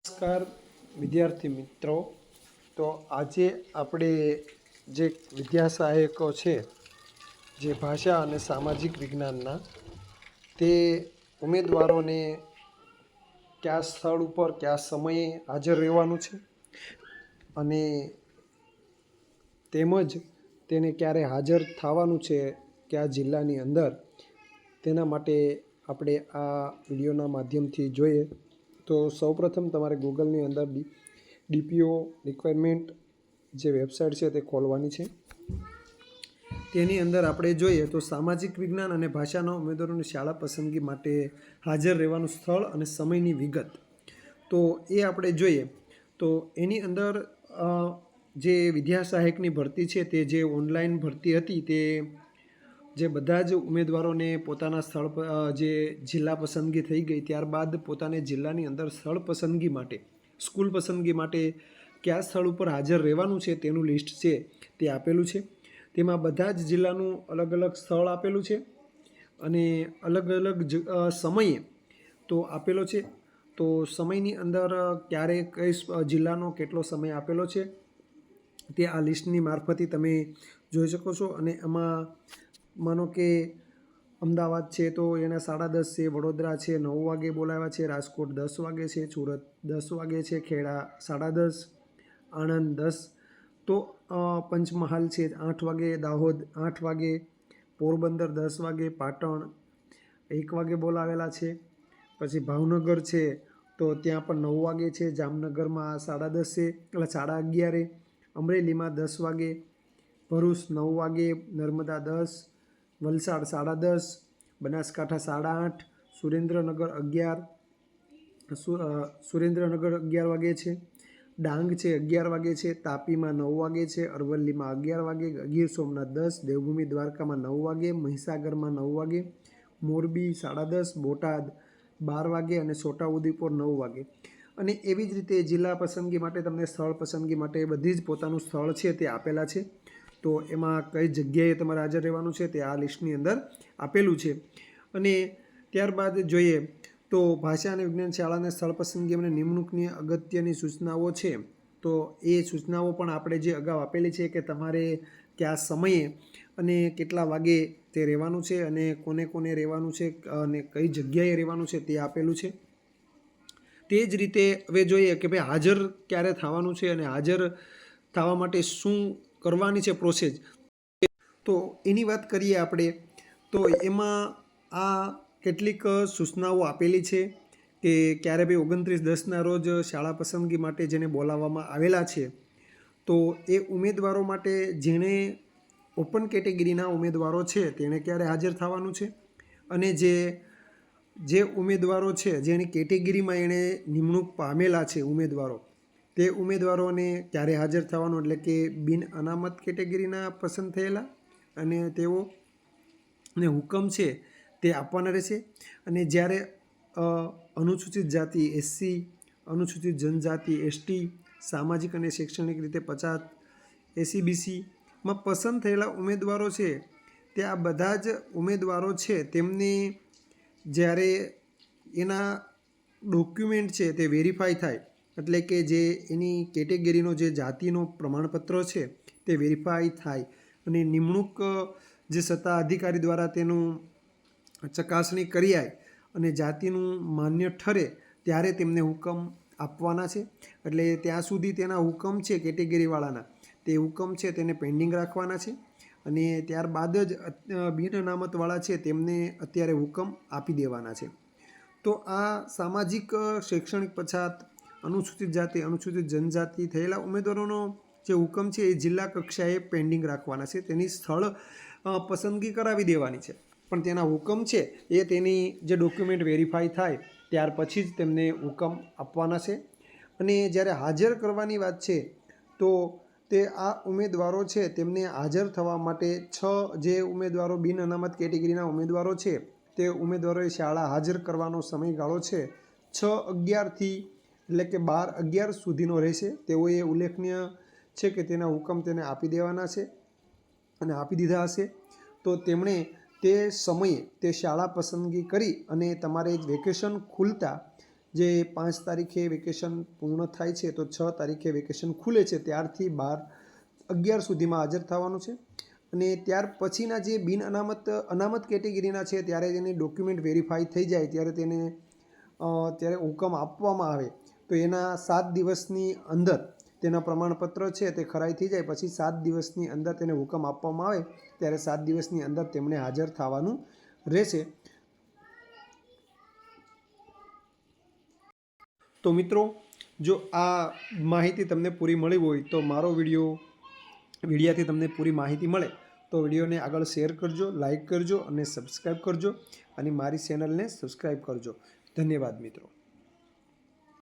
નમસ્કાર વિદ્યાર્થી મિત્રો। તો આજે આપણે જે વિદ્યા સહાયકો છે જે ભાષા અને સામાજિક વિજ્ઞાનના તે ઉમેદવારોને કયા સ્થળ ઉપર કયા સમયે હાજર રહેવાનું છે અને તેમજ તેને ક્યારે હાજર થવાનું છે કયા જિલ્લાની અંદર, તેના માટે આપણે આ વિડીયોના માધ્યમથી જોઈએ। તો સૌપ્રથમ તમારે ગૂગલની અંદર ડીપીઓ રિક્વાયરમેન્ટ જે વેબસાઇટ છે તે ખોલવાની છે। તેની અંદર આપણે જોઈએ તો સામાજિક વિજ્ઞાન અને ભાષાના ઉમેદવારોની શાળા પસંદગી માટે હાજર રહેવાનું સ્થળ અને સમયની વિગત, તો એ આપણે જોઈએ। તો એની અંદર જે વિદ્યા સહાયકની ભરતી છે તે જે ઓનલાઈન ભરતી હતી તે જે બધા જ ઉમેદવારોને પોતાના સ્થળ પર જે જિલ્લા પસંદગી થઈ ગઈ, ત્યારબાદ પોતાને જિલ્લાની અંદર સ્થળ પસંદગી માટે સ્કૂલ પસંદગી માટે કયા સ્થળ ઉપર હાજર રહેવાનું છે તેનું લિસ્ટ છે તે આપેલું છે। તેમાં બધા જ જિલ્લાનું અલગ અલગ સ્થળ આપેલું છે અને અલગ અલગ સમયે તો આપેલો છે। તો સમયની અંદર ક્યારે કઈ જિલ્લાનો કેટલો સમય આપેલો છે તે આ લિસ્ટની મારફતે તમે જોઈ શકો છો। અને એમાં માનો કે અમદાવાદ છે તો એના 10:30 છે, વડોદરા છે 9 વાગે બોલાવ્યા છે, રાજકોટ 10 વાગે છે, સુરત 10 વાગે છે, ખેડા 10:30, આણંદ 10, તો પંચમહાલ છે 8 વાગે, દાહોદ 8 વાગે, પોરબંદર 10 વાગે, પાટણ 1 વાગે બોલાવેલા છે। પછી ભાવનગર છે તો ત્યાં પણ 9 વાગે છે, જામનગરમાં 10:30 છે એટલે 11:30, અમરેલીમાં 10 વાગે, ભરૂચ 9 વાગે, નર્મદા 10, વલસાડ 10:30, બનાસકાંઠા 8:30, સુરેન્દ્રનગર 11 વાગે છે, ડાંગ છે 11 વાગે છે, તાપીમાં 9 વાગે છે, અરવલ્લીમાં 11 વાગે, ગીર સોમનાથ 10, દેવભૂમિ દ્વારકામાં 9 વાગે, મહીસાગરમાં 9 વાગે, મોરબી 10:30, બોટાદ 12 વાગે અને છોટાઉદેપુર 9 વાગે। અને એવી જ રીતે જિલ્લા પસંદગી માટે તમને સ્થળ પસંદગી માટે બધી જ પોતાનું સ્થળ છે તે આપેલા છે। તો એમાં કઈ જગ્યાએ તમારે હાજર રહેવાનું છે તે આ લિસ્ટની અંદર આપેલું છે। અને ત્યારબાદ જોઈએ તો ભાષા અને વિજ્ઞાન શાળાને સ્થળ પસંદગી અને નિમણૂકની અગત્યની સૂચનાઓ છે। તો એ સૂચનાઓ પણ આપણે જે અગાઉ આપેલી છે કે તમારે કયા સમયે અને કેટલા વાગે તે રહેવાનું છે અને કોને કોને રહેવાનું છે અને કઈ જગ્યાએ રહેવાનું છે તે આપેલું છે। તે જ રીતે હવે જોઈએ કે ભાઈ હાજર ક્યારે થવાનું છે અને હાજર થવા માટે શું કરવાની છે પ્રોસેસ, તો એની વાત કરીએ આપણે। તો એમાં આ કેટલીક સૂચનાઓ આપેલી છે કે ક્યારે ભાઈ 29/10ના રોજ શાળા પસંદગી માટે જેને બોલાવવામાં આવેલા છે તો એ ઉમેદવારો માટે જેણે ઓપન કેટેગરીના ઉમેદવારો છે તેણે ક્યારે હાજર થવાનું છે, અને જે ઉમેદવારો છે જેની કેટેગરીમાં એણે નિમણૂક પામેલા છે ઉમેદવારો, તે ઉમેદવારોને ક્યારે હાજર થવાનું, એટલે કે બિન અનામત કેટેગરીના પસંદ થયેલા અને તેઓને હુકમ છે તે આપવાના રહેશે। અને જ્યારે અનુસૂચિત જાતિ SC, અનુસૂચિત જનજાતિ ST, સામાજિક અને શૈક્ષણિક રીતે પછાત SEBCમાં પસંદ થયેલા ઉમેદવારો છે તે આ બધા જ ઉમેદવારો છે તેમને જ્યારે એના ડોક્યુમેન્ટ છે તે વેરીફાઈ થાય, એટલે કે જે એની કેટેગરીનો જે જાતિનો પ્રમાણપત્ર છે તે વેરીફાઈ થાય અને નિમણૂક જે સત્તા અધિકારી દ્વારા તેનું ચકાસણી કરી અને જાતિનું માન્ય ઠરે ત્યારે તેમને હુકમ આપવાના છે। એટલે ત્યાં સુધી તેના હુકમ છે કેટેગરીવાળાના, તે હુકમ છે તેને પેન્ડિંગ રાખવાના છે અને ત્યારબાદ જ બિન અનામતવાળા છે તેમને અત્યારે હુકમ આપી દેવાના છે। તો આ સામાજિક શૈક્ષણિક પછાત, અનુસૂચિત જાતિ, અનુસૂચિત જનજાતિ થયેલા ઉમેદવારોનો જે હુકમ છે એ જિલ્લા કક્ષાએ પેન્ડિંગ રાખવાના છે, તેની સ્થળ પસંદગી કરાવી દેવાની છે, પણ તેના હુકમ છે એ તેની જે ડોક્યુમેન્ટ વેરીફાઈ થાય ત્યાર પછી જ તેમને હુકમ આપવાના છે। અને જ્યારે હાજર કરવાની વાત છે તો તે આ ઉમેદવારો છે તેમને હાજર થવા માટે 6 જે ઉમેદવારો બિન અનામત કેટેગરીના ઉમેદવારો છે તે ઉમેદવારોએ શાળા હાજર કરવાનો સમયગાળો છે 6/11થી એટલે કે 12/11 સુધીનો રહેશે। તેઓએ ઉલ્લેખનીય છે કે તેના હુકમ તેને આપી દેવાના છે અને આપી દીધા હશે, તો તેમણે તે સમયે તે શાળા પસંદગી કરી અને તમારે વેકેશન ખુલતા જે 5 તારીખે વેકેશન પૂર્ણ થાય છે તો 6 તારીખે વેકેશન ખુલે છે ત્યારથી 12-11 સુધીમાં હાજર થવાનું છે. અને ત્યાર પછીના જે અનામત કેટેગરીના છે ત્યારે તેની ડોક્યુમેન્ટ વેરીફાઈ થઈ જાય ત્યારે હુકમ આપવામાં આવે તો એના 7 દિવસની અંદર તેના પ્રમાણપત્ર છે તે ખરાઈ થઈ જાય પછી 7 દિવસની અંદર તેને હુકમ આપવામાં આવે ત્યારે 7 દિવસની અંદર તેમણે હાજર થવાનું રહેશે. તો મિત્રો, જો આ માહિતી તમને પૂરી મળી હોય તો મારો વિડીયાથી તમને પૂરી માહિતી મળે તો વિડીયોને આગળ શેર કરજો, લાઈક કરજો અને સબસ્ક્રાઈબ કરજો અને મારી ચેનલને સબસ્ક્રાઈબ કરજો. ધન્યવાદ મિત્રો.